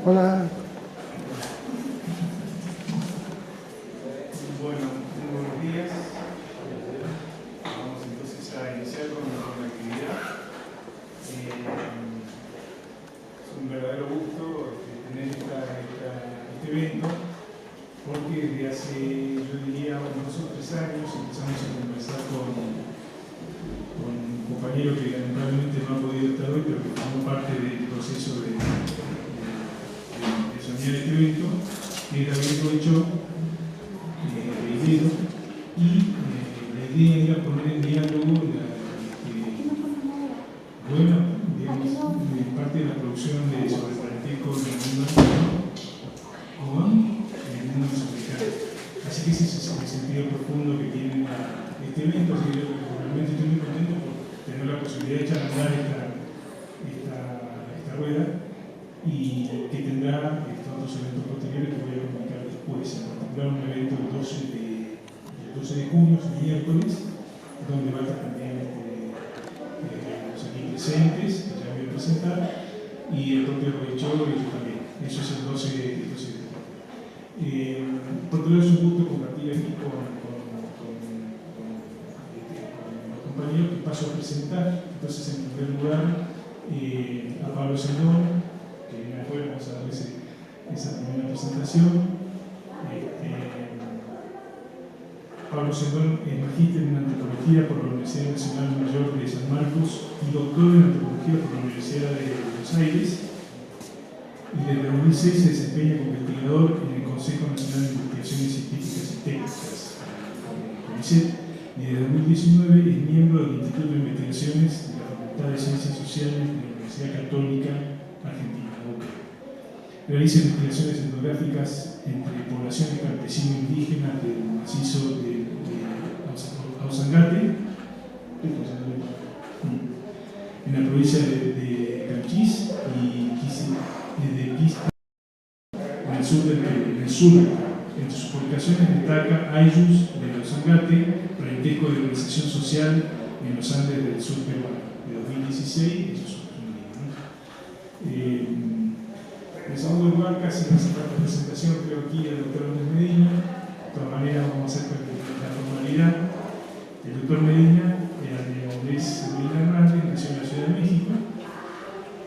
Hola. Bueno, muy buenos días. Vamos entonces a iniciar con la actividad. Es un verdadero gusto tener este evento, porque desde hace, yo diría, unos 2 o 3 años empezamos a conversar con un compañero que lamentablemente no ha podido estar hoy, pero que formó parte del proceso de soñar este evento, que es David Goichó, y la idea era poner en diálogo parte de la producción sobre parentesco del mundo con el mundo mesoamericano. Así que ese es el sentido profundo que tiene este evento. Así que realmente estoy muy contento por tener la posibilidad de echar a andar esta rueda, y que tendrá otros eventos posteriores que voy a comunicar después. Tendrá un evento el 12 de junio, es miércoles, donde va a estar también los aquí presentes, que ya voy a presentar, y el propio Goichó y yo también. Eso es el 12 de junio. Por otro lado, es un gusto compartir aquí con los compañeros que paso a presentar. Entonces, en primer lugar, a Pablo Sendón, que viene afuera, vamos a darle esa primera presentación. Pablo Sendón es magíster en antropología por la Universidad Nacional Mayor de San Marcos y doctor en antropología por la Universidad de Buenos Aires, y desde 2006 se desempeña como investigador en el Consejo Nacional de Investigaciones Científicas y Técnicas, CONICET, y desde 2019 es miembro del Instituto de Investigaciones de la Facultad de Ciencias Sociales de la Universidad Católica Argentina, UCA. Realiza investigaciones etnográficas entre poblaciones campesinas indígenas del macizo de Ausangate, en la provincia de Canchís y de Quista, en el sur del Perú. Entre sus publicaciones destaca Ayllus de Ausangate, parentesco de organización social en los Andes del sur peruano, de 2016. Eso es un libro, ¿no? En segundo lugar, casi no hace falta presentación, creo aquí el doctor Andrés Medina. De todas maneras, vamos a hacer la formalidad. El doctor Medina era de Andrés Medina Hernández, nació en la Ciudad de México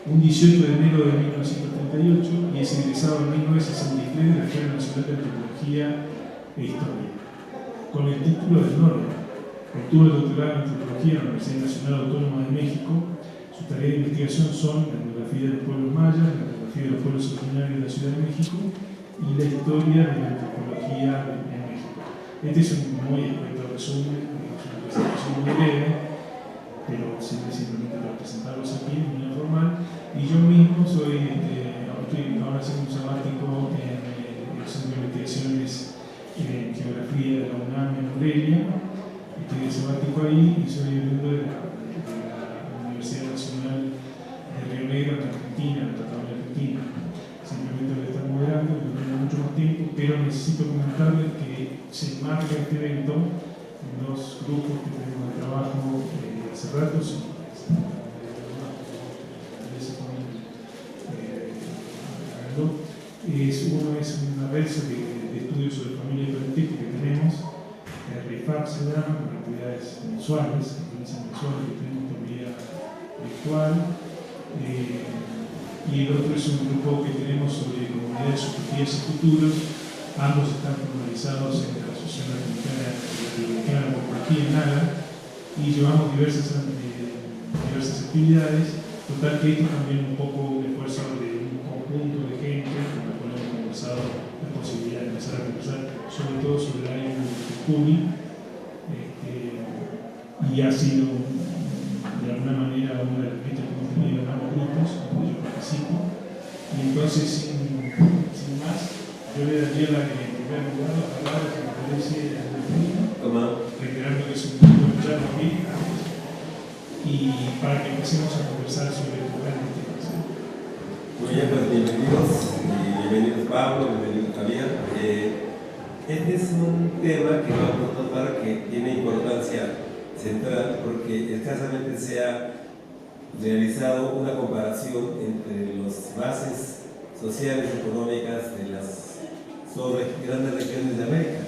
un 18 de enero de 1938 y es egresado en 1963 de la Escuela Nacional de Antropología e Historia, con el título de honor. Obtuvo el doctorado en Antropología en la Universidad Nacional Autónoma de México. Sus tareas de investigación son la etnografía de los pueblos mayas, la etnografía de los pueblos originarios de la Ciudad de México y la historia de la antropología en México. Este es un muy escueto resumen, es una presentación muy breve, pero simplemente para presentarlos aquí de manera formal. Y yo mismo estoy ahora haciendo un sabático en el Centro de Investigaciones en Geografía de la UNAM en Morelia. Estoy de sabático ahí y soy miembro de la Universidad Nacional de Río Negro en Argentina, en la Argentina. Simplemente lo están moderando, no tengo mucho más tiempo, pero necesito comentarles que se enmarca este evento en 2 grupos que tenemos de trabajo hace rato. Uno es una red de estudios sobre familia y parentesco que tenemos, RIFAP se llama, con actividades mensuales, conferencias mensuales que tenemos por vía virtual. Y el otro es un grupo que tenemos sobre comunidades subjetivas y futuros. Ambos están formalizados en la Asociación Latinoamericana de Antropología en NAGA, y llevamos diversas actividades. Total que esto también un poco de esfuerzo de un conjunto de gente con la cual hemos conversado la posibilidad de empezar a conversar sobre todo sobre el año de Cuni, y ha sido de alguna manera una de las metas que hemos tenido en ambos grupos, donde yo participo. Y entonces, sin más, yo le daría en primer lugar la palabra, que me parece a Andrés, reiterando que es un gusto escucharlo aquí, y para que empecemos a conversar sobre los grandes temas. Muy bien, pues bienvenidos Pablo, bienvenidos Javier. Este es un tema que vamos a notar que tiene importancia central porque escasamente se ha realizado una comparación entre las bases sociales y económicas de las grandes regiones de América,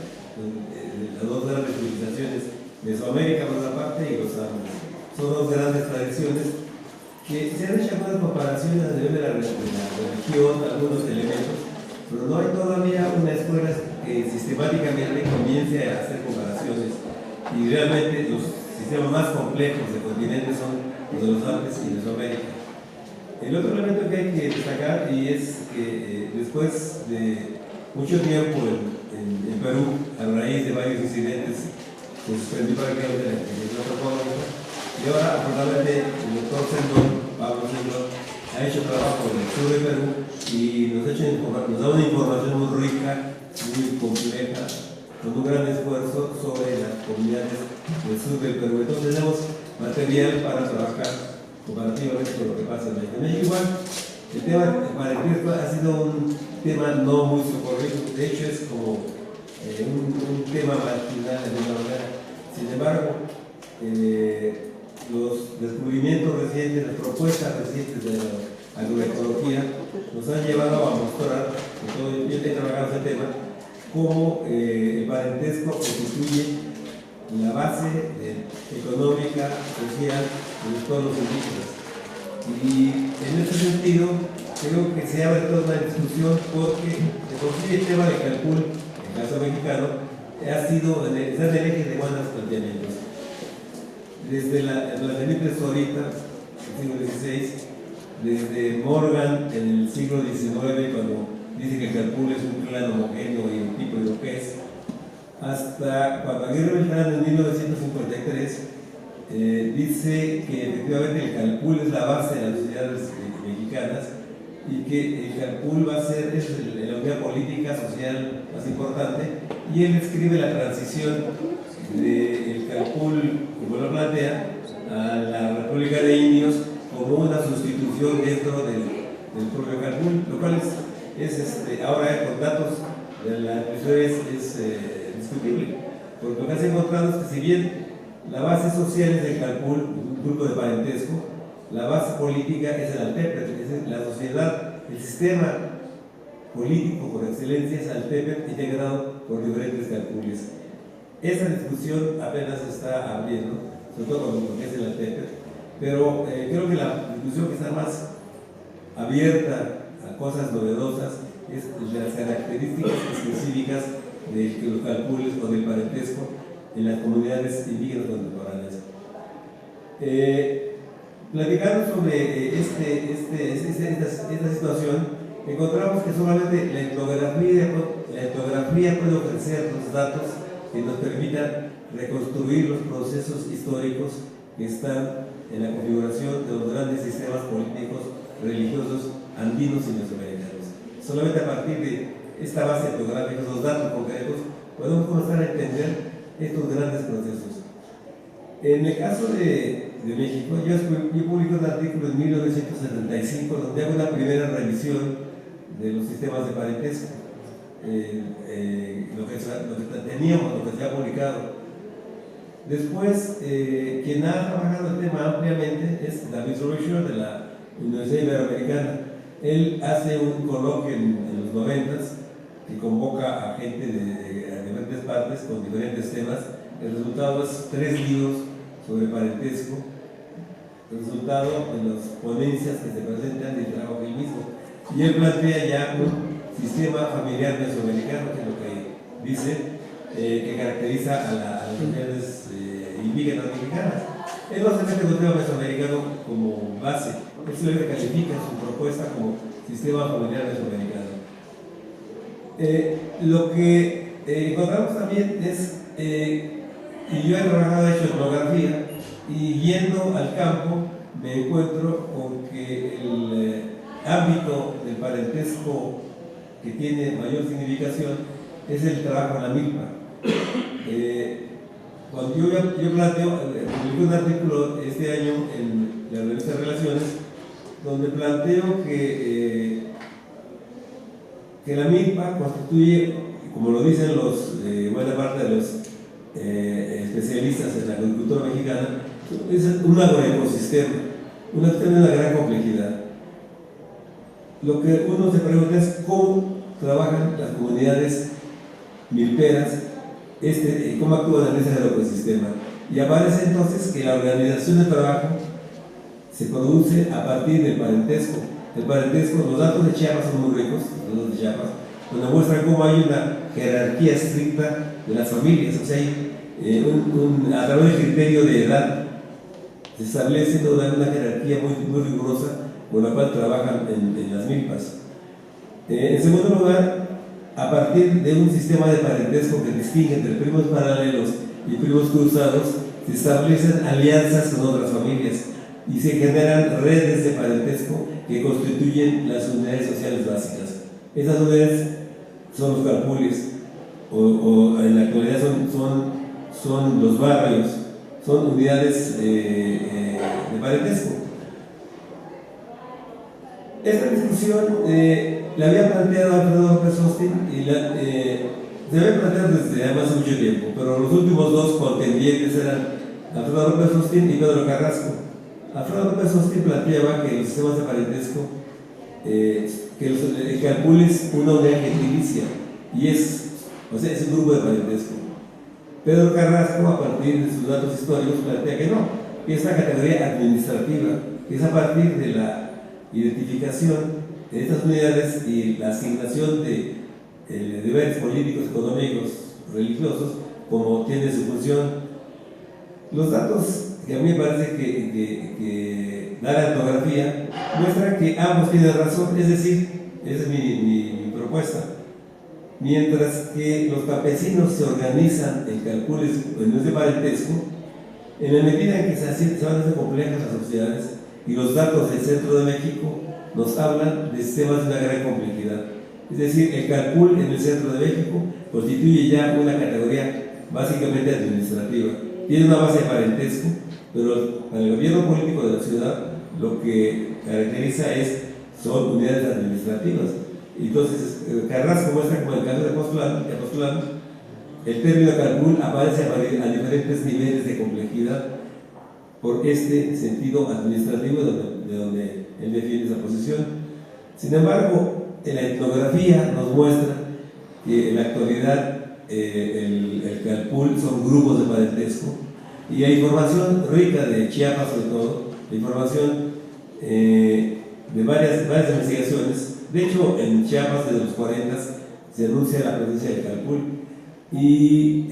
las dos grandes civilizaciones, Mesoamérica por una parte y los Andes. Son dos grandes tradiciones que se han hecho algunas comparaciones a nivel de la religión, algunos elementos, pero no hay todavía una escuela que sistemáticamente comience a hacer comparaciones, y realmente los sistemas más complejos de continentes son los de los Andes y Mesoamérica. El otro elemento que hay que destacar, y es que después de mucho tiempo en Perú, a raíz de varios incidentes, se suspendió prácticamente la actividad antropológica, y ahora afortunadamente el doctor Pablo Sendón ha hecho trabajo en el sur de Perú y nos da una información muy rica, muy compleja, con un gran esfuerzo sobre las comunidades del sur del Perú. Entonces tenemos material para trabajar comparativamente con lo que pasa en México. En México igual, el tema de parentesco ha sido un tema no muy socorrido, de hecho es como un tema marginal de alguna manera. Sin embargo, los descubrimientos recientes, las propuestas recientes de la agroecología nos han llevado a mostrar, yo he trabajado ese tema, cómo el parentesco constituye la base económica, social de los pueblos indígenas. Y en ese sentido, creo que se abre toda una discusión porque de por sí el tema de Calkul, en el caso mexicano, ha sido el eje de buenos planteamientos. Desde la planteamiento ahorita, el siglo XVI, desde Morgan en el siglo XIX, cuando dice que Calkul es un clan homogéneo y un tipo de lo que es, hasta cuando Aguirre Beltrán en 1953 dice que efectivamente el Calkul es la base de las sociedades mexicanas y que el Calkul va a ser la unidad política, social más importante, y él escribe la transición del Calkul, como lo plantea, a la República de Indios como una sustitución dentro del propio Calkul, lo cual es ahora con datos de la historia es discutible, porque lo que se ha encontrado es que si bien la base social es del Calkul, un grupo de parentesco, la base política es el Altepetl, es la sociedad, el sistema político por excelencia es Altepetl, integrado por diferentes Calkules. Esa discusión apenas se está abriendo, sobre todo con lo que es el Altepetl, pero creo que la discusión que está más abierta a cosas novedosas es las características específicas de los Calkules o del parentesco en las comunidades indígenas contemporáneas. Platicando sobre esta situación, encontramos que solamente la etnografía puede ofrecernos datos que nos permitan reconstruir los procesos históricos que están en la configuración de los grandes sistemas políticos religiosos andinos y mesoamericanos. Solamente a partir de esta base etnográfica, los datos concretos, podemos comenzar a entender estos grandes procesos. En el caso de México, yo publiqué un artículo en 1975 donde hago una primera revisión de los sistemas de parentesco, lo que teníamos, lo que se ha publicado. Después, quien ha trabajado el tema ampliamente es David Robichaud de la Universidad Iberoamericana. Él hace un coloquio en los 90s que convoca a gente de diferentes partes con diferentes temas. El resultado es 3 libros sobre parentesco, el resultado de las ponencias que se presentan del trabajo del mismo. Y él plantea ya un sistema familiar mesoamericano, que es lo que dice, que caracteriza a las comunidades indígenas mexicanas. Él no se mete con el tema mesoamericano como base, él se califica su propuesta como sistema familiar mesoamericano. Lo que encontramos también es, y yo he trabajado, hecho etnografía, y yendo al campo me encuentro con que el ámbito del parentesco que tiene mayor significación es el trabajo en la milpa. Cuando yo planteo, publiqué un artículo este año en la revista Relaciones, donde planteo que la milpa constituye, como lo dicen buena parte de los especialistas en la agricultura mexicana, es un agroecosistema, una gran complejidad. lo que uno se pregunta es cómo trabajan las comunidades milperas, cómo actúan en ese ecosistema. Y aparece entonces que la organización del trabajo se produce a partir del parentesco. El parentesco, los datos de Chiapas son muy ricos, los datos de Chiapas, donde muestran cómo hay una jerarquía estricta de las familias. O sea, hay a través del criterio de edad se establece una jerarquía muy rigurosa con la cual trabajan en las milpas. En segundo lugar, a partir de un sistema de parentesco que distingue entre primos paralelos y primos cruzados, se establecen alianzas con otras familias y se generan redes de parentesco que constituyen las unidades sociales básicas. Esas unidades son los calpules, o en la actualidad son los barrios, son unidades de parentesco. Esta discusión la había planteado Alfredo López Austin y se había planteado desde hace mucho tiempo, pero los últimos dos contendientes eran Alfredo López Austin y Pedro Carrasco. Alfredo López Austin planteaba que los sistemas de parentesco, el calcul es una unidad gentilicia y es un grupo de parentesco. Pedro Carrasco, a partir de sus datos históricos, plantea que no, que es una categoría administrativa, que es a partir de la identificación de estas unidades y la asignación de deberes políticos, económicos, religiosos, como tiene su función. Los datos que a mí me parece que da la etnografía muestran que ambos tienen razón, es decir, esa es mi propuesta. Mientras que los campesinos se organizan en calcules en de parentesco, en la medida en que se van haciendo complejas las sociedades y los datos del centro de México nos hablan de sistemas de una gran complejidad. Es decir, el calcul en el centro de México constituye ya una categoría básicamente administrativa. Tiene una base de parentesco, pero para el gobierno político de la ciudad lo que caracteriza son unidades administrativas. Entonces, Carrasco muestra como en el caso de Tepoztlán, el término calcul aparece a diferentes niveles de complejidad por este sentido administrativo de donde él defiende esa posición. Sin embargo, en la etnografía nos muestra que en la actualidad el calcul son grupos de parentesco y hay información rica de Chiapas, sobre todo, información de varias investigaciones. De hecho, en Chiapas desde los 40 se anuncia la presencia del calcul y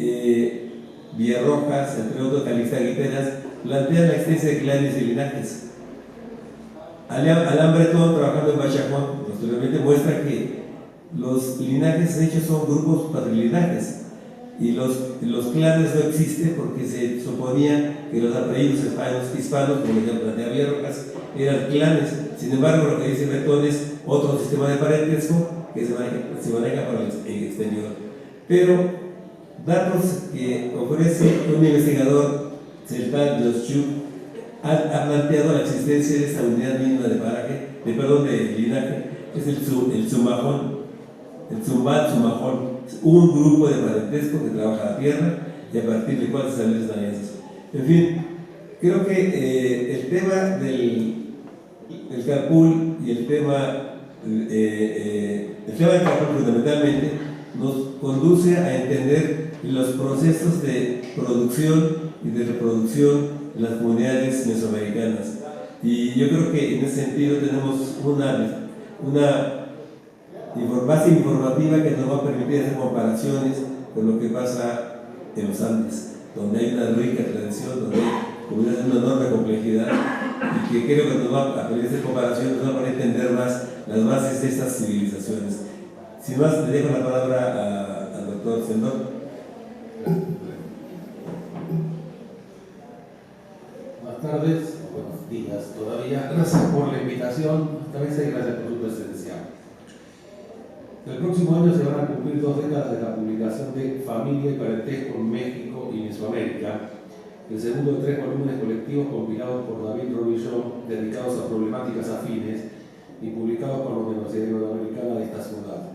Villarrojas, entre otros, Calixta Guiteras, plantean la existencia de clanes y linajes. Alain Breton, trabajando en Bachacón, posteriormente muestra que los linajes de hecho son grupos patrilinajes y los clanes no existen porque se suponía que los apellidos hispanos, como ya plantea Villarrojas, eran clanes. Sin embargo, lo que dice Breton es otro sistema de parentesco que se maneja para el exterior. Pero datos que ofrece un investigador celtal, Joschuk, ha planteado la existencia de esta unidad mínima de linaje, es el Zumajón, el Zumajón, un grupo de parentesco que trabaja la tierra y a partir del cual se establecen alianzas. En fin, creo que el tema del calcul y el tema del calcul fundamentalmente nos conduce a entender los procesos de producción y de reproducción en las comunidades mesoamericanas. Y yo creo que en ese sentido tenemos una base informativa que nos va a permitir hacer comparaciones con lo que pasa en los Andes, donde hay una rica tradición, donde hay comunidades de una enorme complejidad y que creo que nos va a permitir hacer comparaciones, nos va a poder entender más las bases de estas civilizaciones. Sin más, le dejo la palabra al doctor Sendón. Buenas tardes, buenos días todavía. Gracias por la invitación esta vez y gracias por su presencia. El próximo año se van a cumplir 2 décadas de la publicación de Familia y Parentesco en México y Mesoamérica, el segundo de 3 volúmenes colectivos compilados por David Robillón, dedicados a problemáticas afines y publicados por la Universidad Iberoamericana de esta ciudad.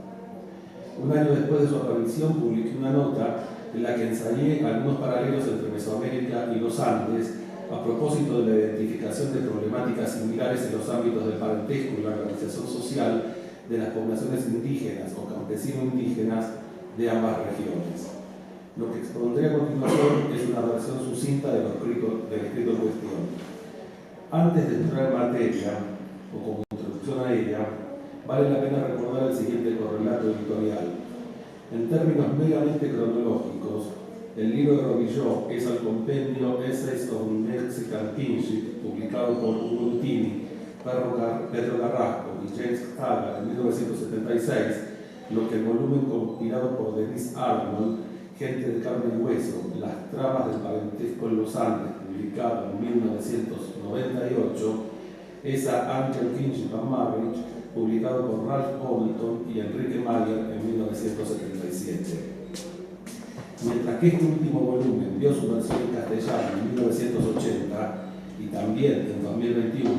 Un año después de su aparición publiqué una nota en la que ensayé algunos paralelos entre Mesoamérica y los Andes a propósito de la identificación de problemáticas similares en los ámbitos del parentesco y la organización social social de las poblaciones indígenas o campesino-indígenas de ambas regiones. Lo que expondré a continuación es una versión sucinta del escrito en cuestión. Antes de entrar en materia, o como introducción a ella, vale la pena recordar el siguiente correlato editorial. En términos meramente cronológicos, el libro de Robillot es el compendio Essays of Mexican Kinship, publicado por Hugo Tini, Pedro Carrasco y James Taggart en 1976, lo que el volumen compilado por Denise Arnold, Gente de carne y hueso, las tramas del parentesco en los Andes, publicado en 1998, es a Angel Kinship and Marriage, publicado por Ralph Hamilton y Enrique Mayer en 1977. Mientras que este último volumen dio su versión en castellano en 1980 y también en 2021,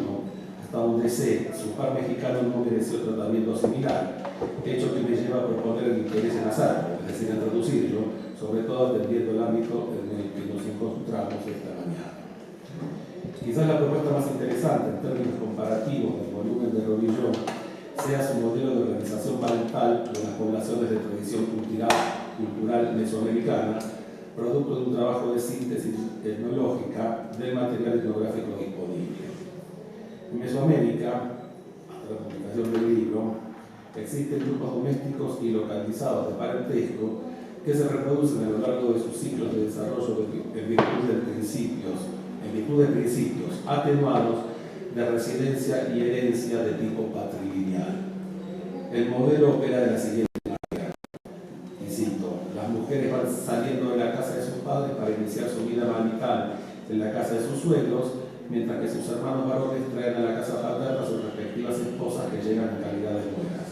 hasta donde sé, su par mexicano no mereció tratamiento similar, hecho que me lleva a proponer el interés en hacerlo, es decir, en traducirlo, sobre todo atendiendo el ámbito en el que nos encontramos esta mañana. Quizás la propuesta más interesante en términos comparativos del volumen de Robillot sea su modelo de organización parental de las poblaciones de tradición cultural mesoamericana, producto de un trabajo de síntesis etnológica del material etnográfico disponible. En Mesoamérica, hasta la publicación del libro, existen grupos domésticos y localizados de parentesco que se reproducen a lo largo de sus ciclos de desarrollo en virtud de principios atenuados de residencia y herencia de tipo patrilineal. El modelo opera de la siguiente manera, y cito: las mujeres van saliendo de la casa de sus padres para iniciar su vida marital en la casa de sus suegros, mientras que sus hermanos varones traen a la casa paterna a sus respectivas esposas que llegan en calidad de nueras.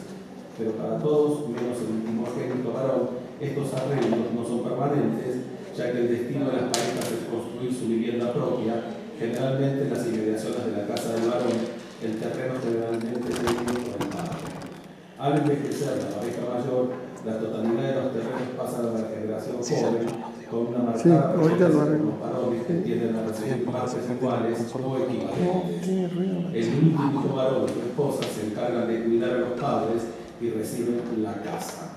Pero para todos, menos el primogénito varón, estos arreglos no son permanentes, ya que el destino de las parejas es construir su vivienda propia, generalmente en las inmediaciones de la casa del varón, el terreno generalmente es del hijo del padre. Al envejecer la pareja mayor, la totalidad de los terrenos pasan a la generación joven, con una marcada presencia de los varones que tienden a recibir partes iguales o equivalentes. El único varón y su esposa se encargan de cuidar a los padres y reciben la casa.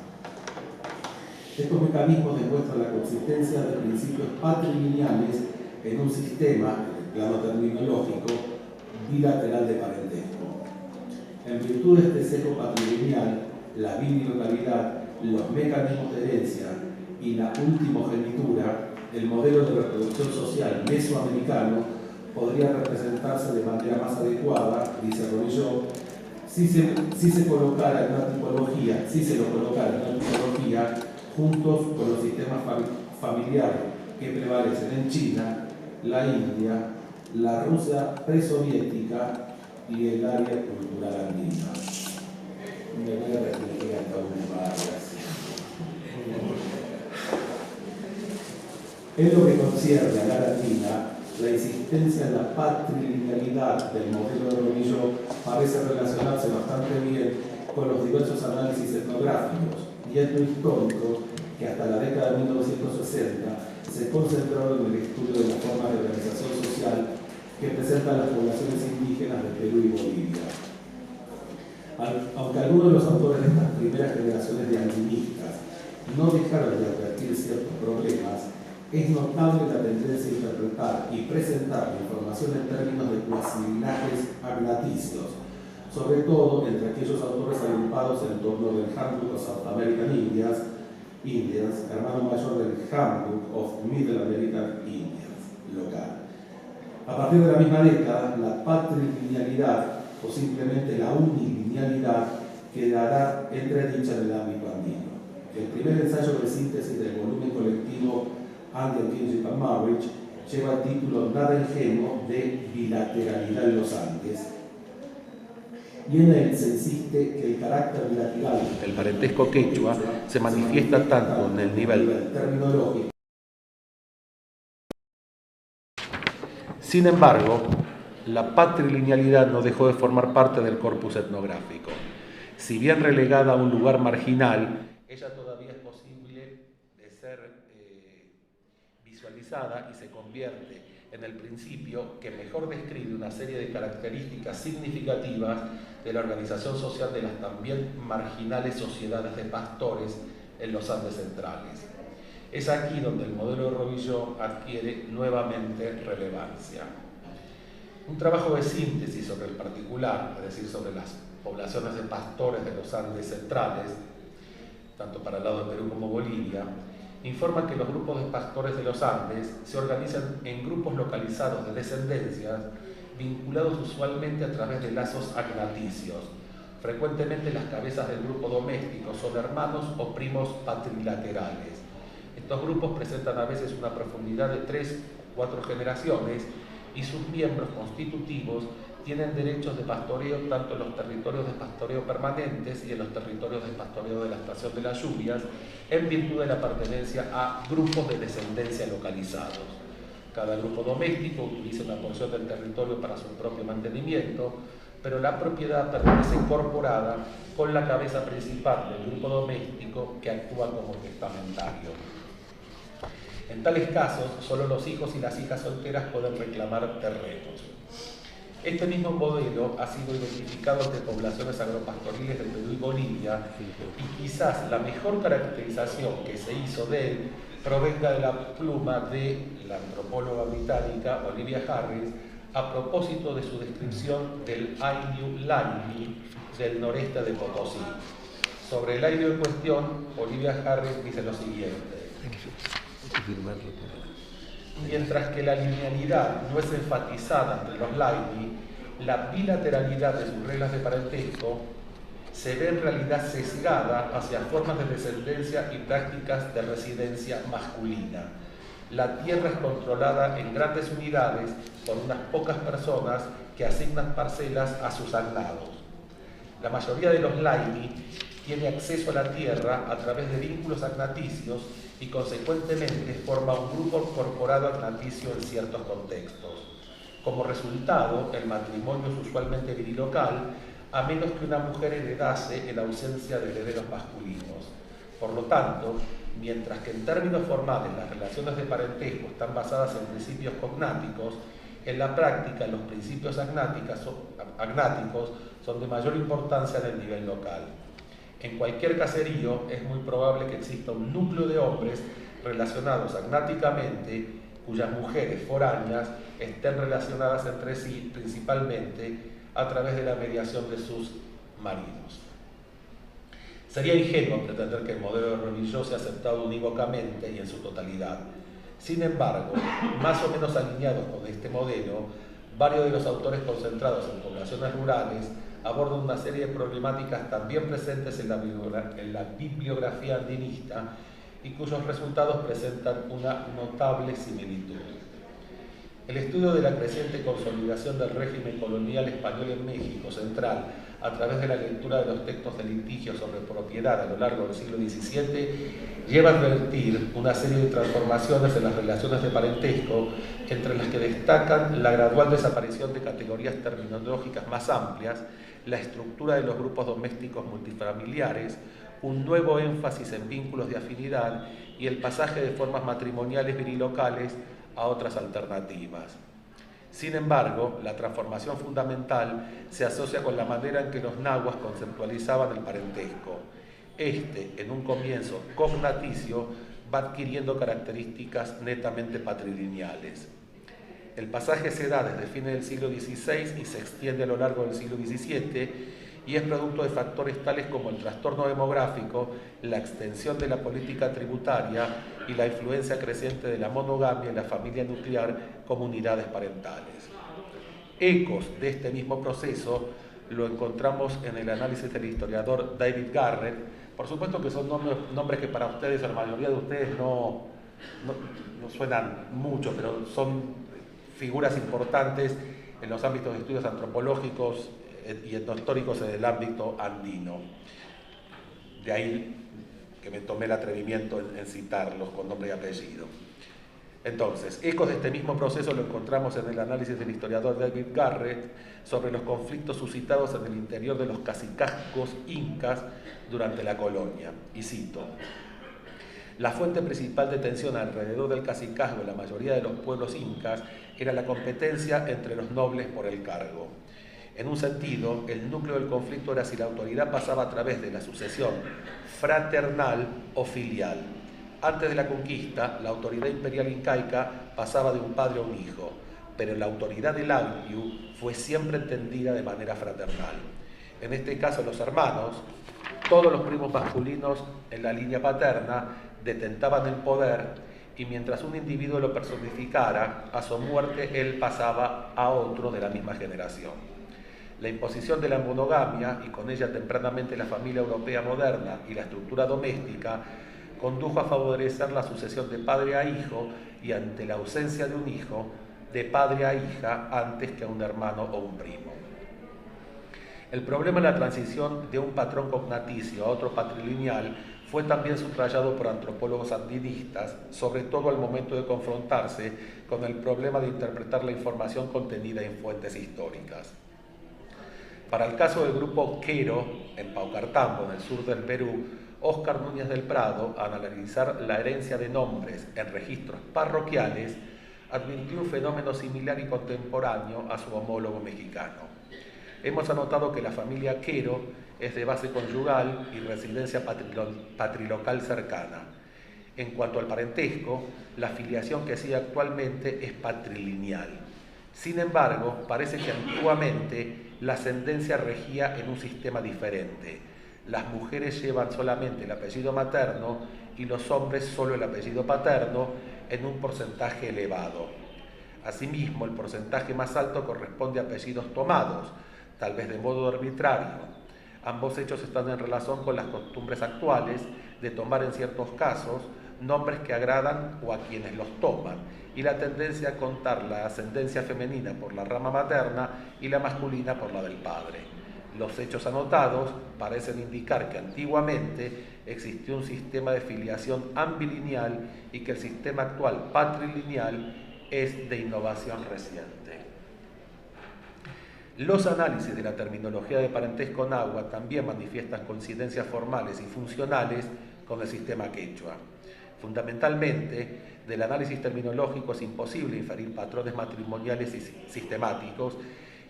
Estos mecanismos demuestran la consistencia de principios patrilineales en un sistema, en el plano terminológico, bilateral de parentesco. En virtud de este sesgo patrilineal, la bilocalidad, los mecanismos de herencia y la ultimogenitura, el modelo de reproducción social mesoamericano podría representarse de manera más adecuada, dice Robillot, si se lo colocara en una tipología juntos con los sistemas familiares que prevalecen en China, la India, la Rusia presoviética y el área cultural andina. Me voy a referir a estas últimas áreas. En lo que concierne a la andina, la insistencia en la patrilinealidad del modelo de Robillot parece relacionarse bastante bien con los diversos análisis etnográficos y etnohistóricos que hasta la década de 1960 se concentraron en el estudio de las formas de organización social que presentan las poblaciones indígenas de Perú y Bolivia. Aunque algunos de los autores de estas primeras generaciones de andinistas no dejaron de advertir ciertos problemas, es notable la tendencia a interpretar y presentar la información en términos de cuasilinajes agnaticios, sobre todo entre aquellos autores agrupados en torno del Handbook of South American Indians, hermano mayor del Handbook of Middle American Indians, local. A partir de la misma década, la patrilinealidad o simplemente la unilinealidad quedará entredicha en el ámbito andino. El primer ensayo de síntesis del volumen colectivo Andean Kinship and Marriage lleva el título Nada ingenuo de bilateralidad en los Andes, y en él se insiste que el carácter bilateral del parentesco quechua se manifiesta tanto en el nivel terminológico. Sin embargo, la patrilinealidad no dejó de formar parte del corpus etnográfico. Si bien relegada a un lugar marginal, ella todavía es posible de ser visualizada y se convierte en el principio que mejor describe una serie de características significativas de la organización social de las también marginales sociedades de pastores en los Andes centrales. Es aquí donde el modelo de Rovilló adquiere nuevamente relevancia. Un trabajo de síntesis sobre el particular, es decir, sobre las poblaciones de pastores de los Andes centrales, tanto para el lado de Perú como Bolivia, informa que los grupos de pastores de los Andes se organizan en grupos localizados de descendencias vinculados usualmente a través de lazos agnaticios. Frecuentemente las cabezas del grupo doméstico son hermanos o primos patrilaterales. Estos grupos presentan a veces una profundidad de 3 o 4 generaciones y sus miembros constitutivos tienen derechos de pastoreo tanto en los territorios de pastoreo permanentes y en los territorios de pastoreo de la estación de las lluvias, en virtud de la pertenencia a grupos de descendencia localizados. Cada grupo doméstico utiliza una porción del territorio para su propio mantenimiento, pero la propiedad permanece incorporada con la cabeza principal del grupo doméstico que actúa como testamentario. En tales casos, solo los hijos y las hijas solteras pueden reclamar terrenos. Este mismo modelo ha sido identificado entre poblaciones agropastoriles de Perú y Bolivia, y quizás la mejor caracterización que se hizo de él provenga de la pluma de la antropóloga británica Olivia Harris a propósito de su descripción del Ainu Laini del noreste de Potosí. Sobre el Ainu en cuestión, Olivia Harris dice lo siguiente: mientras que la linealidad no es enfatizada entre los Laini, la bilateralidad de sus reglas de parentesco se ve en realidad sesgada hacia formas de descendencia y prácticas de residencia masculina. La tierra es controlada en grandes unidades por unas pocas personas que asignan parcelas a sus agnados. La mayoría de los Laini tiene acceso a la tierra a través de vínculos agnaticios y consecuentemente forma un grupo corporado agnaticio en ciertos contextos. Como resultado, el matrimonio es usualmente birilocal, a menos que una mujer heredase en ausencia de herederos masculinos. Por lo tanto, mientras que en términos formales las relaciones de parentesco están basadas en principios cognáticos, en la práctica los principios agnáticos son de mayor importancia en el nivel local. En cualquier caserío es muy probable que exista un núcleo de hombres relacionados agnáticamente, cuyas mujeres foráneas estén relacionadas entre sí principalmente a través de la mediación de sus maridos. Sería ingenuo pretender que el modelo de Rovilló sea aceptado unívocamente y en su totalidad. Sin embargo, más o menos alineados con este modelo, varios de los autores concentrados en poblaciones rurales abordan una serie de problemáticas también presentes en la bibliografía andinista y cuyos resultados presentan una notable similitud. El estudio de la creciente consolidación del régimen colonial español en México central a través de la lectura de los textos de litigio sobre propiedad a lo largo del siglo XVII lleva a advertir una serie de transformaciones en las relaciones de parentesco, entre las que destacan la gradual desaparición de categorías terminológicas más amplias, la estructura de los grupos domésticos multifamiliares, un nuevo énfasis en vínculos de afinidad y el pasaje de formas matrimoniales birilocales a otras alternativas. Sin embargo, la transformación fundamental se asocia con la manera en que los nahuas conceptualizaban el parentesco. Este, en un comienzo cognaticio, va adquiriendo características netamente patrilineales. El pasaje se da desde fines del siglo XVI y se extiende a lo largo del siglo XVII y es producto de factores tales como el trastorno demográfico, la extensión de la política tributaria y la influencia creciente de la monogamia en la familia nuclear como unidades parentales. Ecos de este mismo proceso lo encontramos en el análisis del historiador David Garrett. Por supuesto que son nombres que para ustedes, a la mayoría de ustedes, no suenan mucho, pero son figuras importantes en los ámbitos de estudios antropológicos y etnohistóricos en el ámbito andino. De ahí que me tomé el atrevimiento en citarlos con nombre y apellido. Entonces, ecos de este mismo proceso lo encontramos en el análisis del historiador David Garrett sobre los conflictos suscitados en el interior de los cacicazgos incas durante la colonia. Y cito: la fuente principal de tensión alrededor del cacicazgo en la mayoría de los pueblos incas era la competencia entre los nobles por el cargo. En un sentido, el núcleo del conflicto era si la autoridad pasaba a través de la sucesión fraternal o filial. Antes de la conquista, la autoridad imperial incaica pasaba de un padre a un hijo, pero la autoridad del Ayllu fue siempre entendida de manera fraternal. En este caso, los hermanos, todos los primos masculinos en la línea paterna, detentaban el poder, y mientras un individuo lo personificara, a su muerte él pasaba a otro de la misma generación. La imposición de la monogamia, y con ella tempranamente la familia europea moderna y la estructura doméstica, condujo a favorecer la sucesión de padre a hijo y, ante la ausencia de un hijo, de padre a hija antes que a un hermano o un primo. El problema de la transición de un patrón cognaticio a otro patrilineal fue también subrayado por antropólogos andinistas, sobre todo al momento de confrontarse con el problema de interpretar la información contenida en fuentes históricas. Para el caso del grupo Quero, en Paucartambo, en el sur del Perú, Óscar Núñez del Prado, al analizar la herencia de nombres en registros parroquiales, advirtió un fenómeno similar y contemporáneo a su homólogo mexicano. Hemos anotado que la familia Quero es de base conyugal y residencia patrilocal cercana. En cuanto al parentesco, la filiación que sigue actualmente es patrilineal. Sin embargo, parece que antiguamente la ascendencia regía en un sistema diferente. Las mujeres llevan solamente el apellido materno y los hombres solo el apellido paterno en un porcentaje elevado. Asimismo, el porcentaje más alto corresponde a apellidos tomados, tal vez de modo arbitrario. Ambos hechos están en relación con las costumbres actuales de tomar en ciertos casos nombres que agradan o a quienes los toman, y la tendencia a contar la ascendencia femenina por la rama materna y la masculina por la del padre. Los hechos anotados parecen indicar que antiguamente existió un sistema de filiación ambilineal y que el sistema actual patrilineal es de innovación reciente. Los análisis de la terminología de parentesco náhuatl también manifiestan coincidencias formales y funcionales con el sistema quechua. Fundamentalmente, del análisis terminológico es imposible inferir patrones matrimoniales y sistemáticos,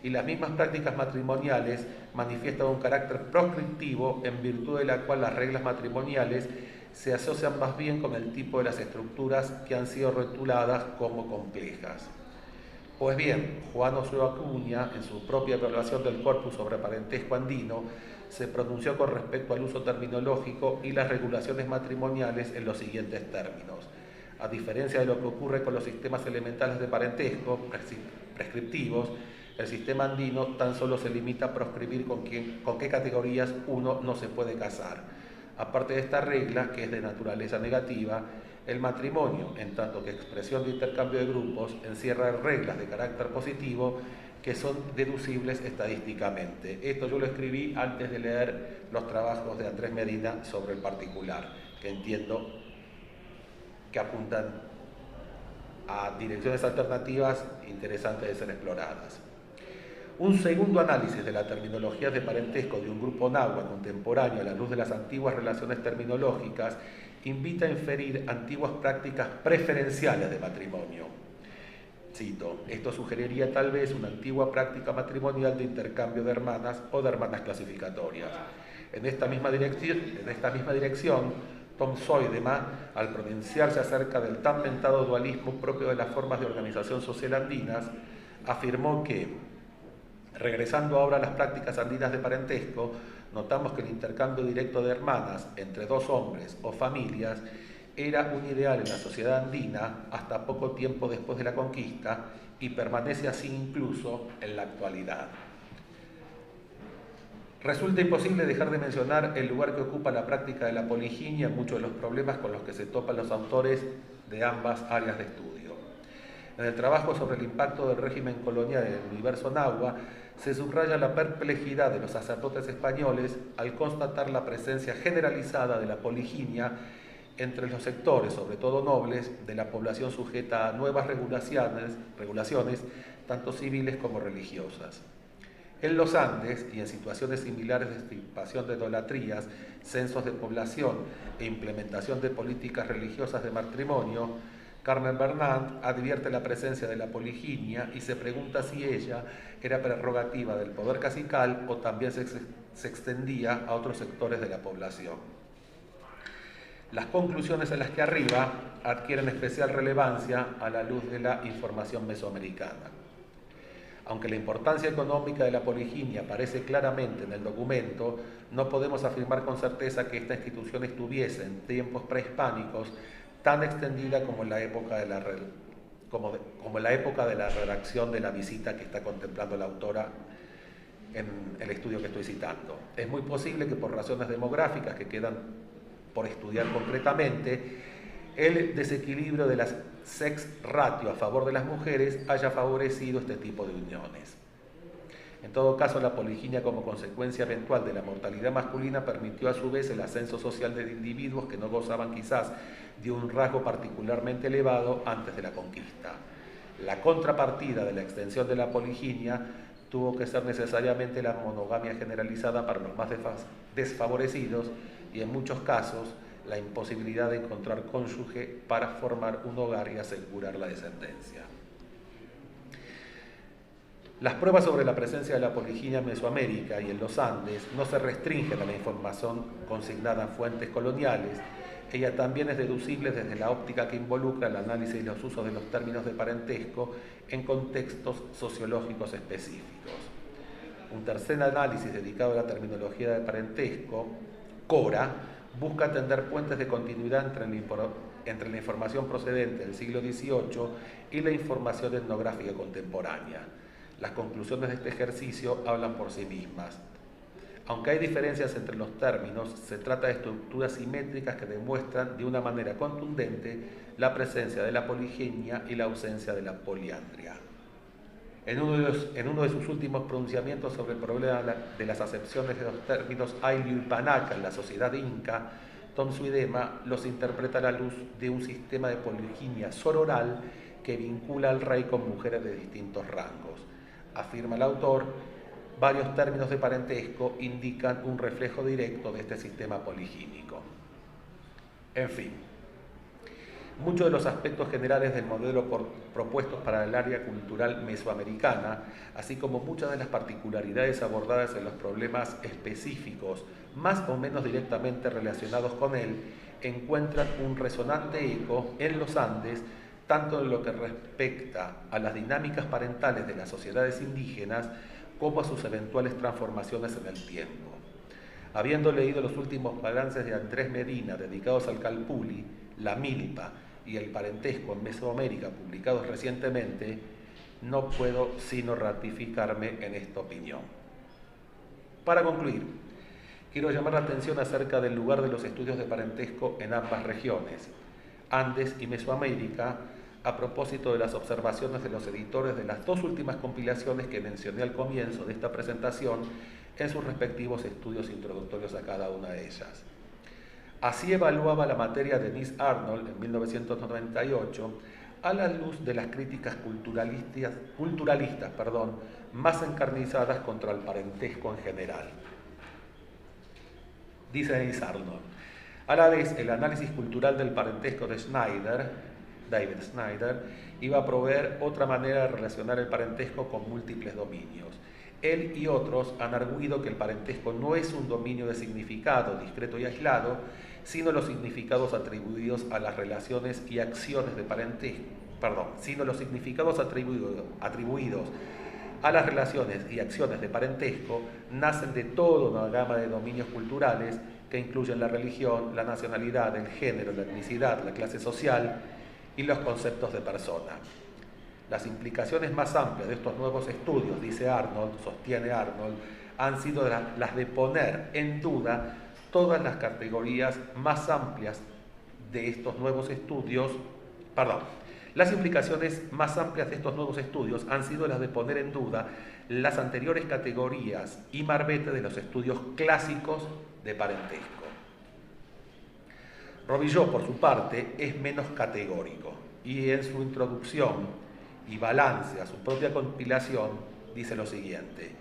y las mismas prácticas matrimoniales manifiestan un carácter proscriptivo en virtud de la cual las reglas matrimoniales se asocian más bien con el tipo de las estructuras que han sido rotuladas como complejas. Pues bien, Juan Osorio Acuña, en su propia evaluación del corpus sobre parentesco andino, se pronunció con respecto al uso terminológico y las regulaciones matrimoniales en los siguientes términos. A diferencia de lo que ocurre con los sistemas elementales de parentesco prescriptivos, el sistema andino tan solo se limita a proscribir con qué categorías uno no se puede casar. Aparte de esta regla, que es de naturaleza negativa, el matrimonio, en tanto que expresión de intercambio de grupos, encierra reglas de carácter positivo que son deducibles estadísticamente. Esto yo lo escribí antes de leer los trabajos de Andrés Medina sobre el particular, que entiendo que apuntan a direcciones alternativas interesantes de ser exploradas. Un segundo análisis de la terminología de parentesco de un grupo náhuatl contemporáneo a la luz de las antiguas relaciones terminológicas invita a inferir antiguas prácticas preferenciales de matrimonio. Cito, esto sugeriría tal vez una antigua práctica matrimonial de intercambio de hermanas o de hermanas clasificatorias. En esta misma dirección, Tom Soidema, al pronunciarse acerca del tan mentado dualismo propio de las formas de organización social andinas, afirmó que, regresando ahora a las prácticas andinas de parentesco, notamos que el intercambio directo de hermanas entre dos hombres o familias era un ideal en la sociedad andina hasta poco tiempo después de la conquista y permanece así incluso en la actualidad. Resulta imposible dejar de mencionar el lugar que ocupa la práctica de la poliginia en muchos de los problemas con los que se topan los autores de ambas áreas de estudio. En el trabajo sobre el impacto del régimen colonial en el universo náhuatl se subraya la perplejidad de los sacerdotes españoles al constatar la presencia generalizada de la poliginia entre los sectores, sobre todo nobles, de la población sujeta a nuevas regulaciones tanto civiles como religiosas. En los Andes y en situaciones similares de extirpación de idolatrías, censos de población e implementación de políticas religiosas de matrimonio, Carmen Bernard advierte la presencia de la poliginia y se pregunta si ella era prerrogativa del poder cacical o también se extendía a otros sectores de la población. Las conclusiones en las que arriba adquieren especial relevancia a la luz de la información mesoamericana. Aunque la importancia económica de la poliginia aparece claramente en el documento, no podemos afirmar con certeza que esta institución estuviese en tiempos prehispánicos tan extendida como en la época de la redacción de la visita que está contemplando la autora en el estudio que estoy citando. Es muy posible que por razones demográficas que quedan por estudiar concretamente, el desequilibrio de la sex ratio a favor de las mujeres haya favorecido este tipo de uniones. En todo caso, la poliginia como consecuencia eventual de la mortalidad masculina permitió a su vez el ascenso social de individuos que no gozaban quizás de un rasgo particularmente elevado antes de la conquista. La contrapartida de la extensión de la poliginia tuvo que ser necesariamente la monogamia generalizada para los más desfavorecidos y en muchos casos la imposibilidad de encontrar cónyuge para formar un hogar y asegurar la descendencia. Las pruebas sobre la presencia de la poliginia en Mesoamérica y en los Andes no se restringen a la información consignada en fuentes coloniales, ella también es deducible desde la óptica que involucra el análisis y los usos de los términos de parentesco en contextos sociológicos específicos. Un tercer análisis dedicado a la terminología de parentesco, CORA, busca tender puentes de continuidad entre la información procedente del siglo XVIII y la información etnográfica contemporánea. Las conclusiones de este ejercicio hablan por sí mismas. Aunque hay diferencias entre los términos, se trata de estructuras simétricas que demuestran de una manera contundente la presencia de la poliginia y la ausencia de la poliandria. En uno de sus últimos pronunciamientos sobre el problema de las acepciones de los términos Ayllu y Panaca en la sociedad inca, Tom Suidema los interpreta a la luz de un sistema de poliginia sororal que vincula al rey con mujeres de distintos rangos. Afirma el autor, varios términos de parentesco indican un reflejo directo de este sistema poligínico. En fin, muchos de los aspectos generales del modelo propuestos para el área cultural mesoamericana, así como muchas de las particularidades abordadas en los problemas específicos, más o menos directamente relacionados con él, encuentran un resonante eco en los Andes, tanto en lo que respecta a las dinámicas parentales de las sociedades indígenas, como a sus eventuales transformaciones en el tiempo. Habiendo leído los últimos balances de Andrés Medina dedicados al Calpulli, la milpa y el parentesco en Mesoamérica publicados recientemente, no puedo sino ratificarme en esta opinión. Para concluir, quiero llamar la atención acerca del lugar de los estudios de parentesco en ambas regiones, Andes y Mesoamérica, a propósito de las observaciones de los editores de las dos últimas compilaciones que mencioné al comienzo de esta presentación en sus respectivos estudios introductorios a cada una de ellas. Así evaluaba la materia Denise Arnold en 1998 a la luz de las críticas culturalistas, más encarnizadas contra el parentesco en general. Dice Denise Arnold, a la vez el análisis cultural del parentesco de David Snyder, iba a proveer otra manera de relacionar el parentesco con múltiples dominios. Él y otros han arguido que el parentesco no es un dominio de significado discreto y aislado, sino los significados atribuidos a las relaciones y acciones de parentesco, sino los significados atribuidos a las relaciones y acciones de parentesco nacen de toda una gama de dominios culturales que incluyen la religión, la nacionalidad, el género, la etnicidad, la clase social y los conceptos de persona. Las implicaciones más amplias de estos nuevos estudios, sostiene Arnold, han sido las de poner en duda todas las categorías más amplias de estos nuevos estudios, las implicaciones más amplias de estos nuevos estudios han sido las de poner en duda las anteriores categorías y marbete de los estudios clásicos de parentesco. Robillot, por su parte, es menos categórico y en su introducción y balance a su propia compilación dice lo siguiente: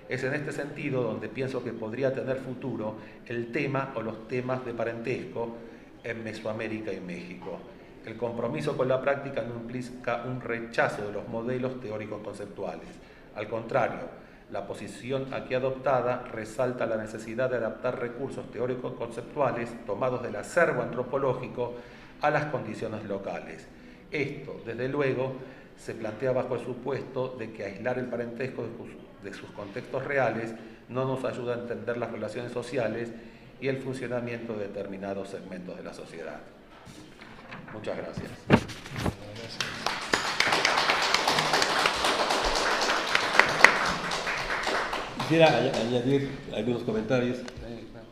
es en este sentido donde pienso que podría tener futuro el tema o los temas de parentesco en Mesoamérica y México. El compromiso con la práctica no implica un rechazo de los modelos teóricos conceptuales. Al contrario, la posición aquí adoptada resalta la necesidad de adaptar recursos teóricos conceptuales tomados del acervo antropológico a las condiciones locales. Esto, desde luego, se plantea bajo el supuesto de que aislar el parentesco de sus contextos reales no nos ayuda a entender las relaciones sociales y el funcionamiento de determinados segmentos de la sociedad. Muchas gracias. Quisiera añadir algunos comentarios.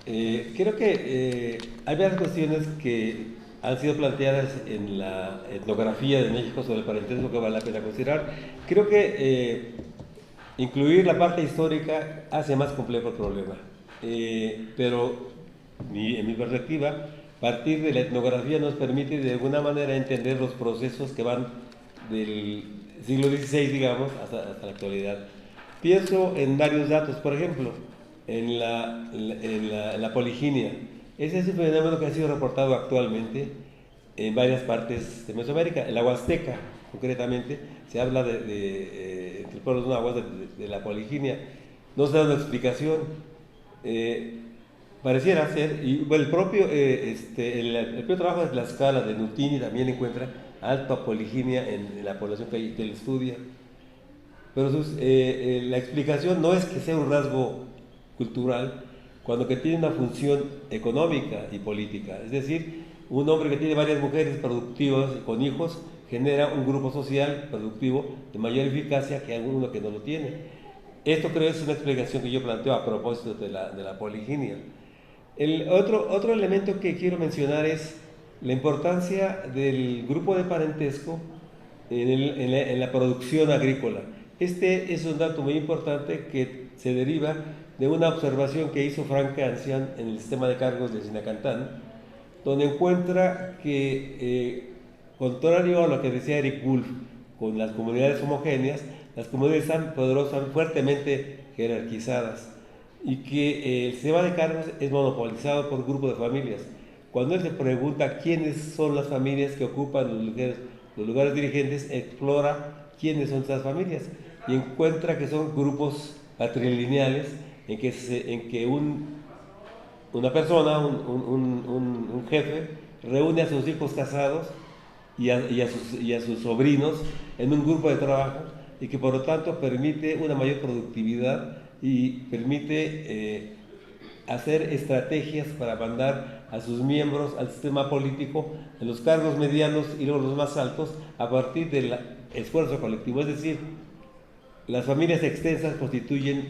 Creo que hay varias cuestiones que han sido planteadas en la etnografía de México sobre el parentesco que vale la pena considerar. Creo que incluir la parte histórica hace más complejo el problema. Pero en mi perspectiva, partir de la etnografía nos permite de alguna manera entender los procesos que van del siglo XVI, digamos, hasta la actualidad. Pienso en varios datos, por ejemplo, en la poliginia. Ese es un fenómeno que ha sido reportado actualmente en varias partes de Mesoamérica. En la Huasteca, concretamente, se habla entre pueblos nahuas de la poliginia. No se da una explicación. Pareciera ser, y bueno, el propio trabajo de Tlaxcala, de Nutini, también encuentra alta poliginia en la población que él estudia. Pero la explicación no es que sea un rasgo cultural, cuando que tiene una función económica y política. Es decir, un hombre que tiene varias mujeres productivas y con hijos genera un grupo social productivo de mayor eficacia que uno que no lo tiene. Esto creo es una explicación que yo planteo a propósito de la poliginia. El otro elemento que quiero mencionar es la importancia del grupo de parentesco en la producción agrícola. Este es un dato muy importante que se deriva de una observación que hizo Frank Cancian en el sistema de cargos de Sinacantán, donde encuentra que, contrario a lo que decía Eric Wolf, con las comunidades homogéneas, las comunidades están poderosas, fuertemente jerarquizadas, y que el sistema de cargos es monopolizado por un grupo de familias. Cuando él se pregunta quiénes son las familias que ocupan los lugares dirigentes, explora quiénes son esas familias y encuentra que son grupos patrilineales en que una persona, un jefe, reúne a sus hijos casados y a sus sobrinos en un grupo de trabajo, y que por lo tanto permite una mayor productividad y permite hacer estrategias para mandar a sus miembros al sistema político en los cargos medianos y luego los más altos a partir del esfuerzo colectivo. Es decir, las familias extensas constituyen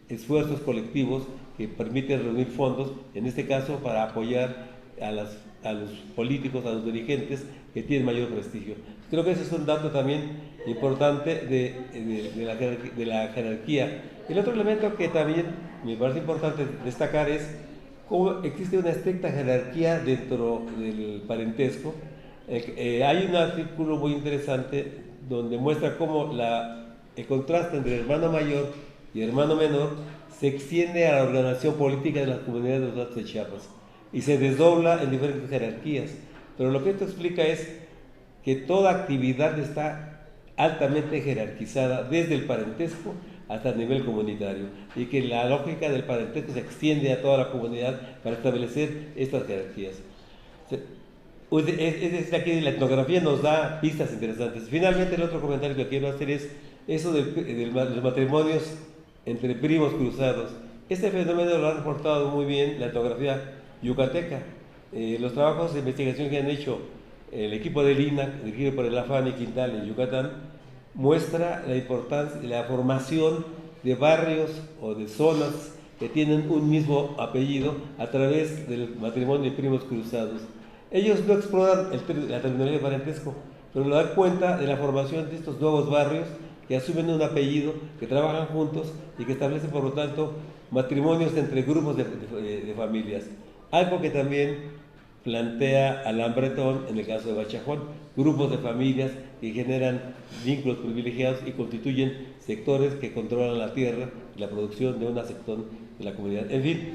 esfuerzos colectivos que permiten reunir fondos, en este caso para apoyar a los políticos, a los dirigentes que tienen mayor prestigio. Creo que ese es un dato también importante de la jerarquía. El otro elemento que también me parece importante destacar es cómo existe una estricta jerarquía dentro del parentesco. Hay un artículo muy interesante donde muestra cómo el contraste entre el hermano mayor y el hermano menor se extiende a la organización política de las comunidades de los Altos de Chiapas y se desdobla en diferentes jerarquías. Pero lo que esto explica es que toda actividad está altamente jerarquizada desde el parentesco hasta el nivel comunitario, y que la lógica del parentesco se extiende a toda la comunidad para establecer estas jerarquías. Es decir, aquí la etnografía nos da pistas interesantes. Finalmente, el otro comentario que quiero hacer es eso de los matrimonios entre primos cruzados. Este fenómeno lo ha reportado muy bien la etnografía yucateca. Los trabajos de investigación que han hecho el equipo del INAH, dirigido por el Afani Quintal en Yucatán, muestra la importancia de la formación de barrios o de zonas que tienen un mismo apellido a través del matrimonio de primos cruzados. Ellos no exploran la terminología de parentesco, pero lo dan cuenta de la formación de estos nuevos barrios que asumen un apellido, que trabajan juntos y que establecen, por lo tanto, matrimonios entre grupos de familias. Algo que también plantea Alain Breton en el caso de Bachajón, grupos de familias que generan vínculos privilegiados y constituyen sectores que controlan la tierra y la producción de una sección de la comunidad. En fin,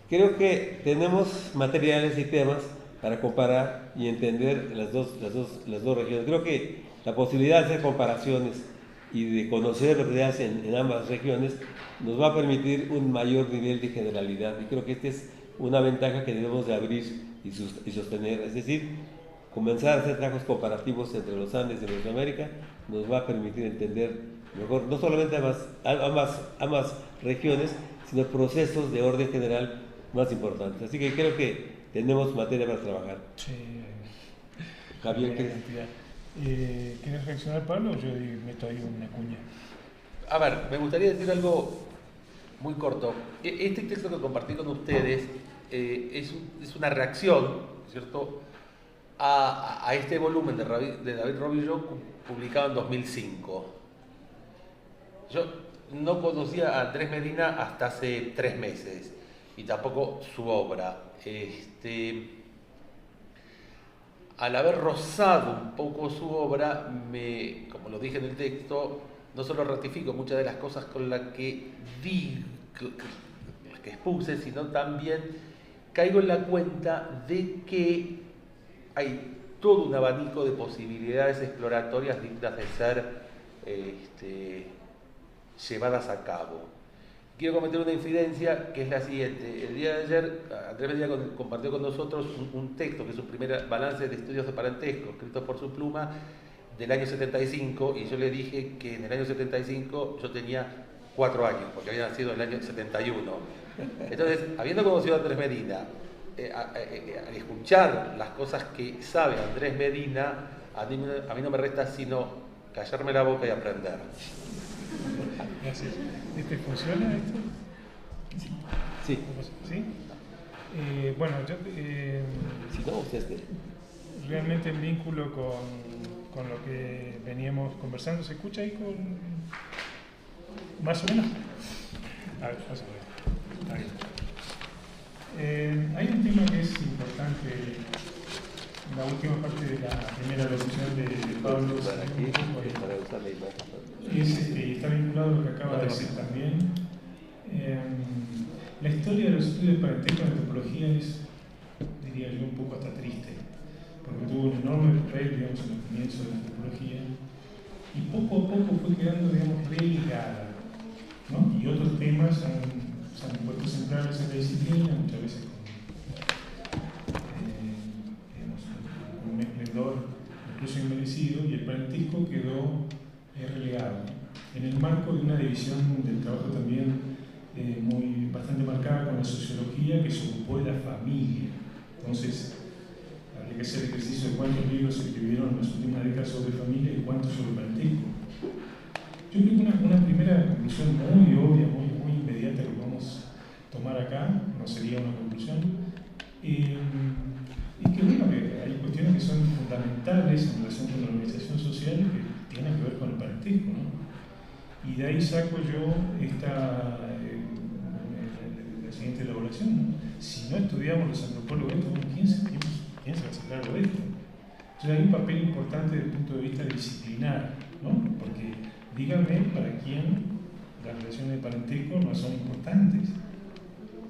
creo que tenemos materiales y temas para comparar y entender las dos regiones. Creo que la posibilidad de hacer comparaciones y de conocer lo que se hace en ambas regiones nos va a permitir un mayor nivel de generalidad, y creo que esta es una ventaja que debemos de abrir y sostener, es decir, comenzar a hacer trabajos comparativos entre los Andes de Mesoamérica nos va a permitir entender mejor no solamente ambas regiones, sino procesos de orden general más importantes. Así que creo que tenemos materia para trabajar. Sí. Javier, ¿quieres reaccionar, Pablo, o yo meto ahí una cuña? A ver, me gustaría decir algo muy corto. Este texto que compartí con ustedes es una reacción, ¿cierto?, a este volumen de David Robillo publicado en 2005. Yo no conocía a Andrés Medina hasta hace 3 meses y tampoco su obra. Al haber rozado un poco su obra, como lo dije en el texto, no solo ratifico muchas de las cosas con las que expuse, sino también caigo en la cuenta de que hay todo un abanico de posibilidades exploratorias dignas de ser llevadas a cabo. Quiero comentar una infidencia que es la siguiente. El día de ayer Andrés Medina compartió con nosotros un texto que es su primer balance de estudios de parentesco, escrito por su pluma, del año 75, y yo le dije que en el año 75 yo tenía 4 años, porque había nacido en el año 71. Entonces, habiendo conocido a Andrés Medina, al escuchar las cosas que sabe Andrés Medina, a mí no me resta sino callarme la boca y aprender. Gracias. ¿Funciona esto? Sí. ¿Sí? Bueno, yo Si no, realmente en vínculo con lo que veníamos conversando, ¿se escucha ahí más o menos? A ver, vamos a ver. Hay un tema que es importante, la última parte de la primera locución de Pablo, está vinculado a lo que acaba de decir también. La historia de los estudios de parentesco en antropología es, diría yo, un poco hasta triste, porque tuvo un enorme papel, digamos, en el comienzo de la antropología, y poco a poco fue quedando, digamos, relegada, ¿no? Y otros temas se han puesto centrales en la disciplina, muchas veces con un esplendor incluso inmerecido, y el parentesco quedó relegado, en el marco de una división del trabajo también bastante marcada con la sociología, que se ocupó de la familia. Entonces, habría que hacer el ejercicio de cuántos libros se escribieron en las últimas décadas sobre familia y cuántos sobre parentesco. Yo creo que una primera conclusión muy obvia, muy inmediata que podemos tomar acá, no sería una conclusión, es que bueno, que hay cuestiones que son fundamentales en relación con la organización social que tienen que ver con el parentesco, ¿no? Y de ahí saco yo la siguiente elaboración, ¿no? Si no estudiamos los antropólogos esto, ¿quién se va a hacer cargo de esto? Entonces hay un papel importante desde el punto de vista disciplinar, ¿no? Porque díganme para quién las relaciones de parentesco no son importantes.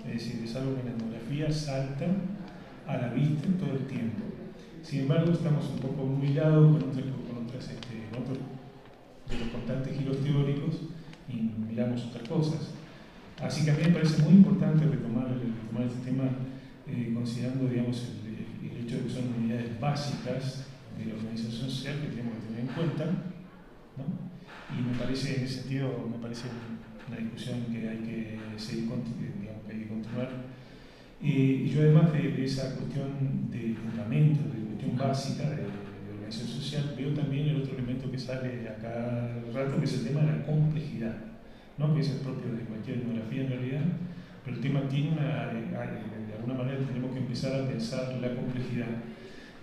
Es decir, es algo que en la etnografía salta a la vista todo el tiempo. Sin embargo, estamos un poco muy hilados con otros de los constantes giros teóricos y miramos otras cosas. Así que a mí me parece muy importante retomar este tema considerando, digamos, el hecho de que son unidades básicas de la organización social que tenemos que tener en cuenta, ¿no? Y me parece, en ese sentido, una discusión que hay que seguir, digamos, que hay que continuar. Y yo, además de esa cuestión de fundamento, de cuestión básica de organización social, veo también el otro elemento que sale acá rato, que es el tema de la complejidad, ¿no? Que es el propio de cualquier etnografía en realidad, pero el tema tiene de alguna manera tenemos que empezar a pensar la complejidad.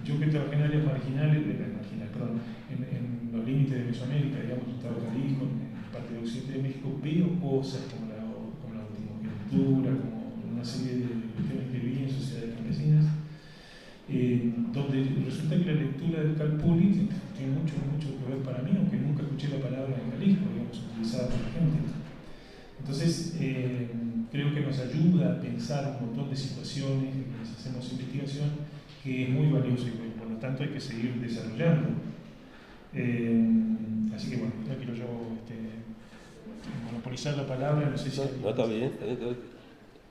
Yo que trabajé en áreas marginales, en los límites de Mesoamérica, digamos, Estado Jalisco, en parte del occidente de México, veo cosas como la ultimogentura, como una serie de cuestiones que vi en sociedades campesinas, donde resulta que la lectura del Calpulli tiene mucho que ver para mí, aunque nunca escuché la palabra en Jalisco, digamos, utilizada por la gente. Entonces, creo que nos ayuda a pensar un montón de situaciones, que hacemos investigación, que es muy valioso y por lo tanto hay que seguir desarrollando. Así que bueno, no quiero yo monopolizar la palabra, no sé si... No, está bien, está bien.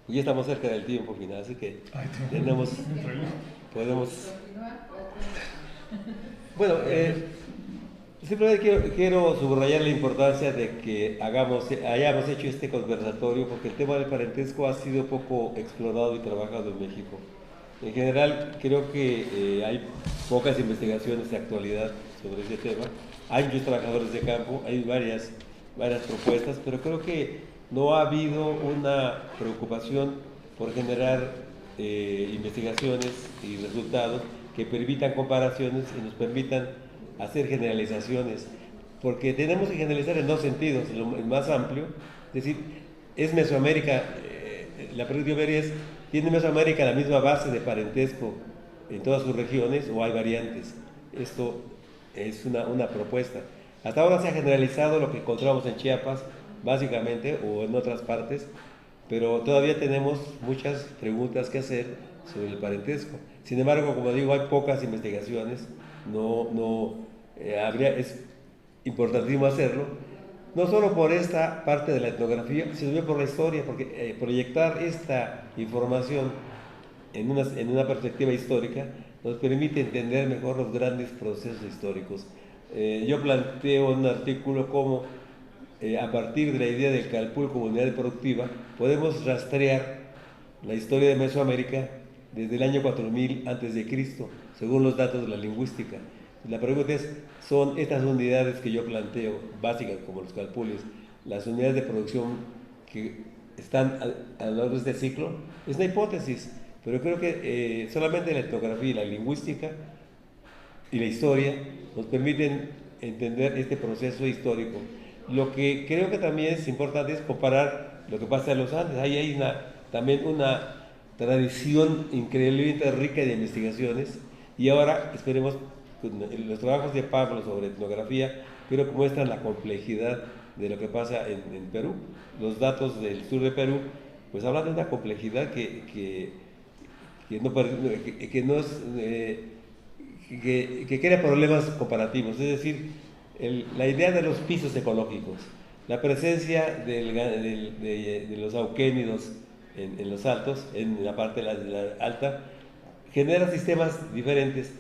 Ya estamos cerca del tiempo final, así que podemos... Bueno, simplemente quiero subrayar la importancia de que hayamos hecho este conversatorio, porque el tema del parentesco ha sido poco explorado y trabajado en México. En general, creo que hay pocas investigaciones de actualidad sobre ese tema. Hay muchos trabajadores de campo, hay varias propuestas, pero creo que no ha habido una preocupación por generar investigaciones y resultados que permitan comparaciones y nos permitan hacer generalizaciones, porque tenemos que generalizar en dos sentidos. El más amplio, es decir, ¿es Mesoamérica, la pregunta es, ¿tiene Mesoamérica la misma base de parentesco en todas sus regiones o hay variantes? Esto es una propuesta. Hasta ahora se ha generalizado lo que encontramos en Chiapas, básicamente, o en otras partes, pero todavía tenemos muchas preguntas que hacer sobre el parentesco. Sin embargo, como digo, hay pocas investigaciones, es importantísimo hacerlo, no solo por esta parte de la etnografía, sino por la historia, porque proyectar esta información en una perspectiva histórica nos permite entender mejor los grandes procesos históricos. Yo planteo en un artículo cómo a partir de la idea del cálculo como unidad productiva podemos rastrear la historia de Mesoamérica desde el año 4000 a.C., según los datos de la lingüística. La pregunta es, ¿son estas unidades que yo planteo, básicas como los calpules, las unidades de producción que están a lo largo de este ciclo? Es una hipótesis, pero creo que solamente la etnografía y la lingüística y la historia nos permiten entender este proceso histórico. Lo que creo que también es importante es comparar lo que pasa en los Andes. Ahí hay también una tradición increíblemente rica de investigaciones, y ahora esperemos los trabajos de Pablo sobre etnografía creo que muestran la complejidad de lo que pasa en Perú. Los datos del sur de Perú pues hablan de una complejidad que crea problemas comparativos, es decir, la idea de los pisos ecológicos, la presencia de los auquénidos en los altos, en la parte de la alta, genera sistemas diferentes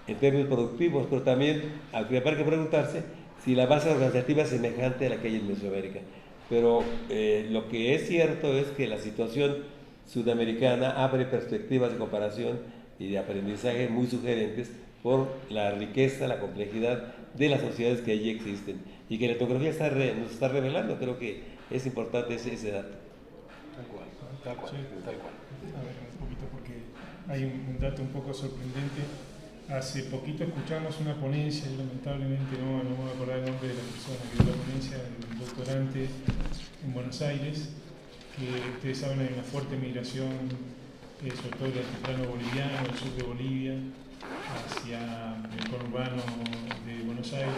en términos productivos, pero también habría que preguntarse si la base organizativa es semejante a la que hay en Mesoamérica. Pero lo que es cierto es que la situación sudamericana abre perspectivas de comparación y de aprendizaje muy sugerentes por la riqueza, la complejidad de las sociedades que allí existen, y que la etnografía nos está revelando. Creo que es importante ese dato. Tal cual. A ver, un poquito, porque hay un dato un poco sorprendente. Hace poquito escuchamos una ponencia, y lamentablemente no me voy a acordar el nombre de la persona que dio la ponencia, un doctorante en Buenos Aires, que ustedes saben hay una fuerte migración, sobre todo del altiplano boliviano, del sur de Bolivia, hacia el conurbano de Buenos Aires,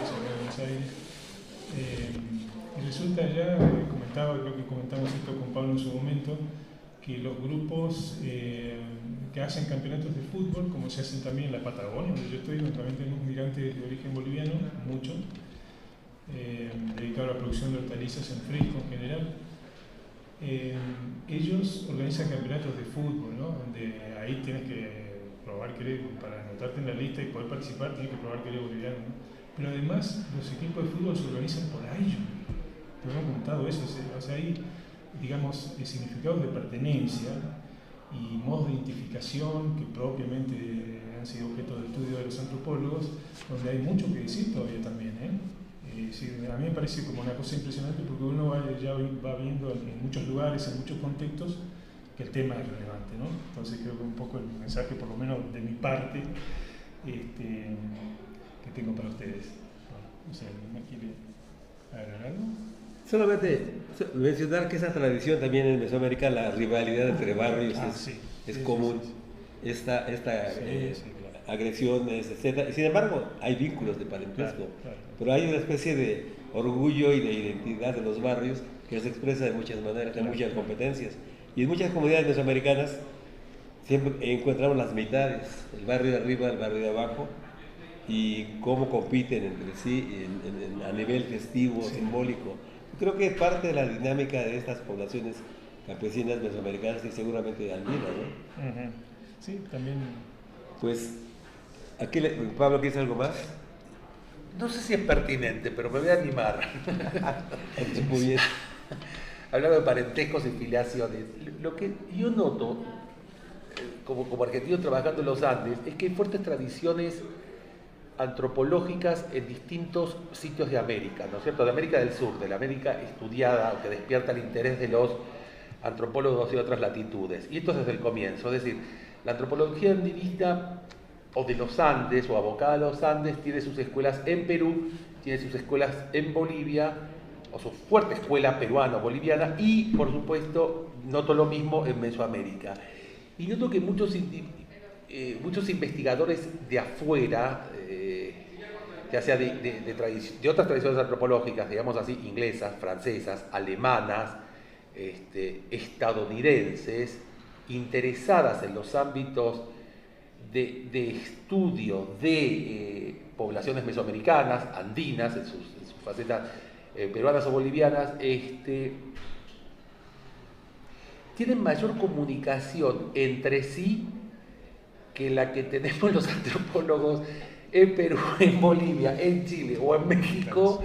y resulta ya, creo que comentamos esto con Pablo en su momento, que los grupos que hacen campeonatos de fútbol, como se hacen también en la Patagonia, donde yo estoy, donde también tenemos migrantes de origen boliviano, muchos, dedicados a la producción de hortalizas en fresco en general. Ellos organizan campeonatos de fútbol, ¿no? Donde ahí tienes que probar que eres, para anotarte en la lista y poder participar, tienes que probar que eres boliviano, ¿no? Pero además, los equipos de fútbol se organizan por ahí. Te hemos contado eso, o sea, hay, digamos, significados de pertenencia y modos de identificación que propiamente han sido objeto de estudio de los antropólogos, donde hay mucho que decir todavía también, a mí me parece como una cosa impresionante, porque uno ya va viendo en muchos lugares, en muchos contextos, que el tema es relevante, ¿no? Entonces creo que un poco el mensaje, por lo menos de mi parte, que tengo para ustedes. No sé, ¿alguien quiere agregar algo? Solamente mencionar que esa tradición también en Mesoamérica, la rivalidad entre barrios es común. Sí. Esta agresiones, etc. Sin embargo, hay vínculos de parentesco, claro. Pero hay una especie de orgullo y de identidad de los barrios que se expresa de muchas maneras, en muchas competencias. Y en muchas comunidades mesoamericanas siempre encontramos las mitades, el barrio de arriba, el barrio de abajo, y cómo compiten entre sí a nivel festivo, simbólico. Creo que es parte de la dinámica de estas poblaciones campesinas mesoamericanas y seguramente andinas, ¿no? Sí, también. Pues, aquí, Pablo, ¿quieres algo más? No sé si es pertinente, pero me voy a animar. Muy bien. Hablando de parentescos y filiaciones, lo que yo noto, como argentino trabajando en los Andes, es que hay fuertes tradiciones antropológicas en distintos sitios de América, ¿no es cierto? De América del Sur, de la América estudiada, que despierta el interés de los antropólogos de otras latitudes. Y esto es desde el comienzo, es decir, la antropología andinista o de los Andes, o abocada a los Andes, tiene sus escuelas en Perú, tiene sus escuelas en Bolivia, o su fuerte escuela peruano-boliviana, y por supuesto, noto lo mismo en Mesoamérica. Y noto que muchos investigadores de afuera, ya sea de otras tradiciones antropológicas, digamos así, inglesas, francesas, alemanas, estadounidenses, interesadas en los ámbitos de estudio de poblaciones mesoamericanas, andinas, en sus facetas peruanas o bolivianas, tienen mayor comunicación entre sí que la que tenemos los antropólogos en Perú, en Bolivia, en Chile o en México,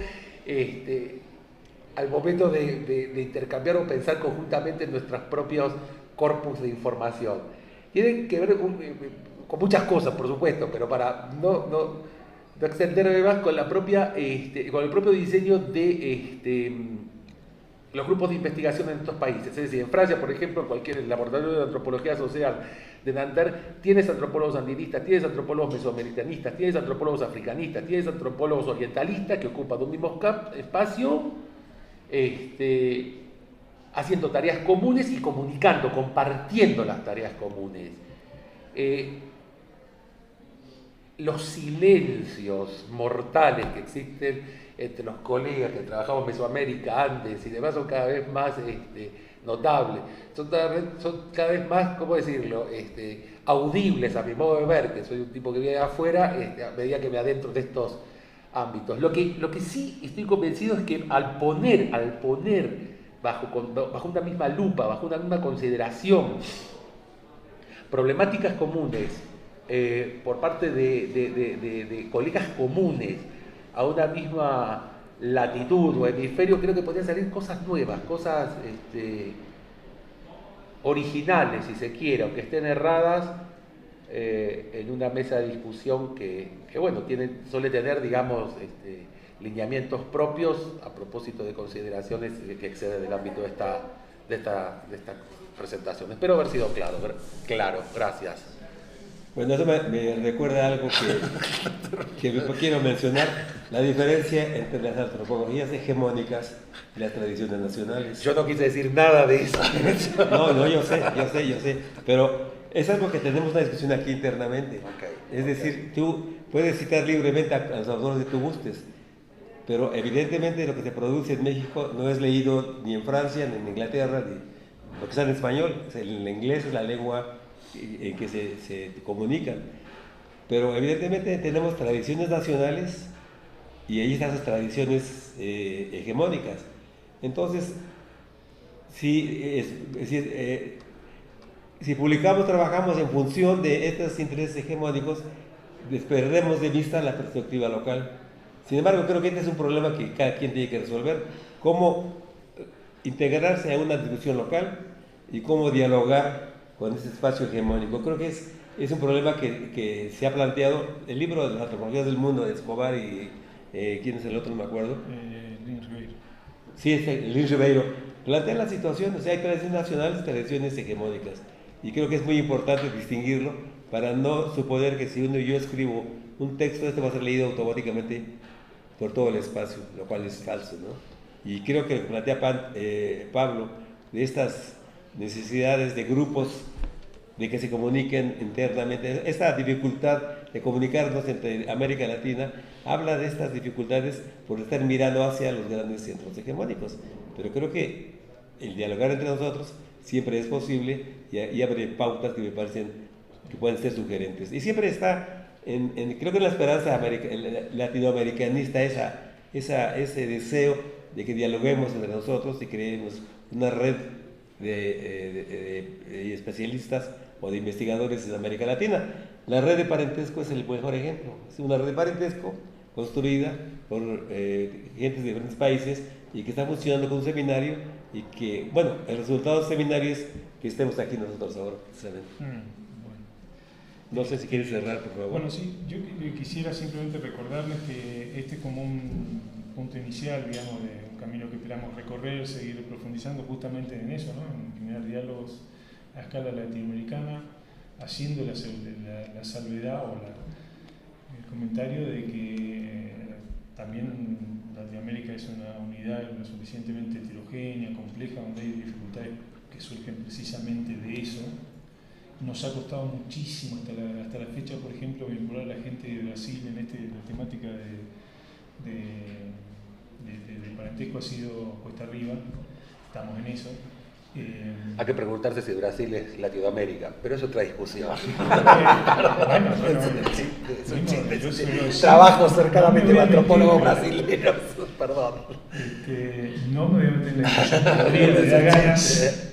al momento de intercambiar o pensar conjuntamente en nuestros propios corpus de información. Tienen que ver con muchas cosas, por supuesto, pero para no extenderme más, con con el propio diseño de los grupos de investigación en estos países. Es decir, en Francia, por ejemplo, el laboratorio de antropología social de Nanterre, tienes antropólogos andinistas, tienes antropólogos mesoamericanistas, tienes antropólogos africanistas, tienes antropólogos orientalistas que ocupan un mismo espacio, haciendo tareas comunes y comunicando, compartiendo las tareas comunes. Los silencios mortales que existen entre los colegas que trabajamos en Mesoamérica, Andes y demás son cada vez más notables, son cada vez más, ¿cómo decirlo?, audibles a mi modo de ver, que soy un tipo que viene de afuera, a medida que me adentro de estos ámbitos. Lo que sí estoy convencido es que al poner bajo una misma lupa, bajo una misma consideración, problemáticas comunes, por parte de colegas comunes a una misma latitud o hemisferio, creo que podrían salir cosas nuevas, cosas originales, si se quiere, aunque estén erradas, en una mesa de discusión que bueno, suele tener, digamos, lineamientos propios a propósito de consideraciones que exceden el ámbito de esta presentación. Espero haber sido claro, gracias. Bueno, eso me recuerda algo que quiero mencionar, la diferencia entre las antropologías hegemónicas y las tradiciones nacionales. Yo no quise decir nada de eso. No, yo sé, pero es algo que tenemos una discusión aquí internamente. Es decir, tú puedes citar libremente a los autores que tú gustes, pero evidentemente lo que se produce en México no es leído ni en Francia, ni en Inglaterra, ni lo que está en español. El inglés es la lengua en que se comunican, pero evidentemente tenemos tradiciones nacionales y ahí están las tradiciones hegemónicas. Entonces, si trabajamos en función de estos intereses hegemónicos, perdemos de vista la perspectiva local. Sin embargo, creo que este es un problema que cada quien tiene que resolver: cómo integrarse a una discusión local y cómo dialogar con ese espacio hegemónico. Creo que es un problema que se ha planteado. El libro de las antropologías del mundo de Escobar y ¿quién es el otro? No me acuerdo. Lins Ribeiro. Sí, es Lins Ribeiro. Plantea la situación, o sea, hay tradiciones nacionales y tradiciones hegemónicas. Y creo que es muy importante distinguirlo para no suponer que si yo escribo un texto, este va a ser leído automáticamente por todo el espacio, lo cual es falso, ¿no? Y creo que plantea Pablo de estas necesidades de grupos de que se comuniquen internamente, esta dificultad de comunicarnos entre América Latina, habla de estas dificultades por estar mirando hacia los grandes centros hegemónicos. Pero creo que el dialogar entre nosotros siempre es posible y abre pautas que me parecen que pueden ser sugerentes. Y siempre está, creo que en la esperanza latinoamericanista, ese deseo de que dialoguemos entre nosotros y creemos una red de especialistas o de investigadores en América Latina. La red de parentesco es el mejor ejemplo. Es una red de parentesco construida por gente de diferentes países y que está funcionando como un seminario y que, bueno, el resultado del seminario es que estemos aquí nosotros ahora, precisamente. Bueno. No sé si quieres cerrar, por favor. Bueno, sí, yo quisiera simplemente recordarles que este es como un punto inicial, digamos, de un camino que esperamos recorrer, seguir profundizando justamente en eso, ¿no? En generar diálogos a escala latinoamericana, haciendo la salvedad o el comentario de que también Latinoamérica es una unidad lo suficientemente heterogénea, compleja, donde hay dificultades que surgen precisamente de eso. Nos ha costado muchísimo hasta la fecha, por ejemplo, vincular a la gente de Brasil en la temática de parentesco ha sido cuesta arriba, estamos en eso. Hay que preguntarse si Brasil es Latinoamérica, pero es otra discusión. Bueno, es un chiste. Yo Trabajo cercanamente con antropólogos brasileños, perdón. No me voy a meter en la discusión, podría me da ganas,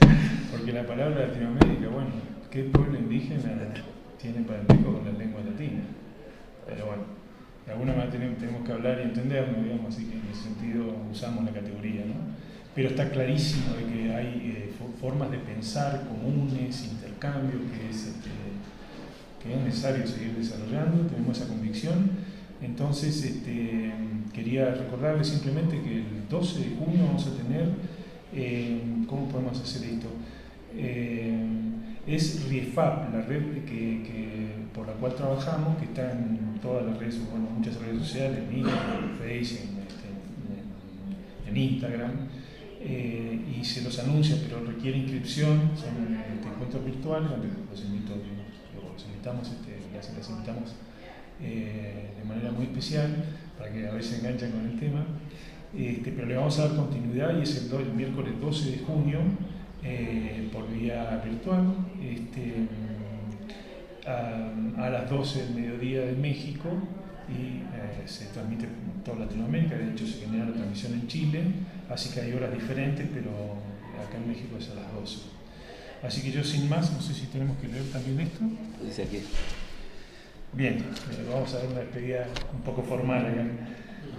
porque la palabra Latinoamérica, bueno, ¿qué pueblo indígena tiene parentesco con la lengua latina? Pero bueno, de alguna manera tenemos que hablar y entendernos, digamos, así que en ese sentido usamos la categoría, ¿no? Pero está clarísimo de que hay formas de pensar comunes, intercambios, que es necesario seguir desarrollando, tenemos esa convicción. Entonces, quería recordarles simplemente que el 12 de junio vamos a tener, ¿cómo podemos hacer esto? Es RIEFAP, la red por la cual trabajamos, que está en todas las redes, bueno, muchas redes sociales, en Facebook, en Instagram, y se los anuncia, pero requiere inscripción, son encuentros virtuales donde las invitamos de manera muy especial para que a veces se enganchan con el tema, pero le vamos a dar continuidad y es el miércoles 12 de junio por vía virtual a las 12 del mediodía de México y se transmite en toda Latinoamérica. De hecho se genera la transmisión en Chile, así que hay horas diferentes, pero acá en México es a las 12. Así que yo sin más, no sé si tenemos que leer también esto. Dice aquí. Bien, vamos a dar una despedida un poco formal acá.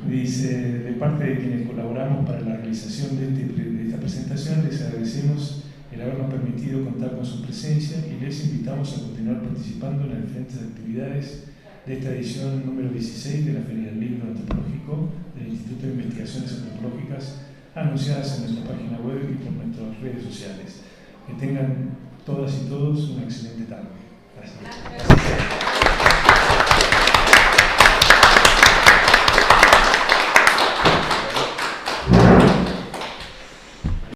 Dice, de parte de quienes colaboramos para la realización de esta presentación, les agradecemos el habernos permitido contar con su presencia y les invitamos a continuar participando en las diferentes actividades de esta edición número 16 de la Feria del Libro Antropológico del Instituto de Investigaciones Antropológicas, anunciadas en nuestra página web y por nuestras redes sociales. Que tengan todas y todos una excelente tarde.